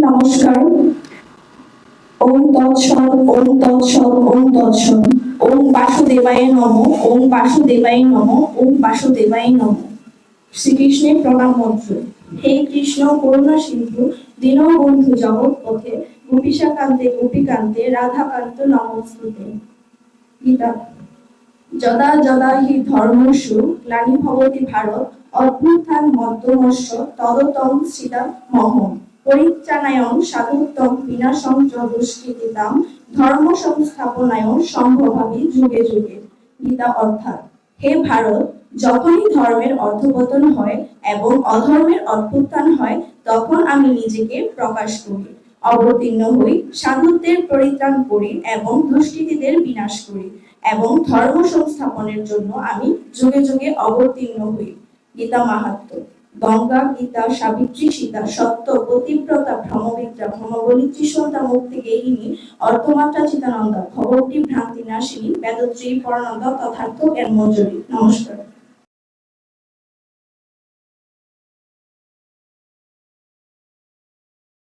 নমস্কার। ওম তৎসৎ, ওম তৎসৎ, ওম তৎসৎ। ওম বাসুদেবায় নমঃ, ওম বাসুদেবায় নমঃ, ওম বাসুদেবায় নমঃ। শ্রীকৃষ্ণের প্রণাম মন্ত্র। হে কৃষ্ণ করুণা সিন্ধু দীনবন্ধু জগৎপথে গোপীশাকান্তে গোপীকান্তে রাধাকান্ত নমস্তুতে। গীতা। যদা যদা হি ধর্মস্য গ্লানির্ভবতি ভারত অভ্যুত্থান মধ্যমস্য তদতং সীতামহঃ পরিত্রাণায় সাধুত্তম বিনাশং চ দুষ্কৃতিতাম ধর্ম সংস্থাপনায় সম্ভবামি যুগে যুগে। গীতা অর্থাৎ, হে ভারত, যখনই ধর্মের অধঃপতন হয় এবং অধর্মের অভ্যুত্থান হয়, তখন আমি নিজেকে প্রকাশ করি, অবতীর্ণ হই, সাধুত্বের পরিত্রাণ করি এবং দুষ্কৃতীদের বিনাশ করি এবং ধর্ম সংস্থাপনের জন্য আমি যুগে যুগে অবতীর্ণ হই। গীতা মাহাত্ম্য। গঙ্গা, গীতা, সাবিত্রী, সীতা, সত্য, পতিব্রতা, ভ্রমবিদ্যা, ভ্রমবলিত্রী, সন্ধ্যা, মুক্তি গেহিনী, অর্থমাত্রা, চিতানন্দা, ভগবতী, ভ্রান্তি নাশিনী, বেদত্রী, পরানন্দা, তথার্থ জ্ঞান মঞ্জুরি। নমস্কার।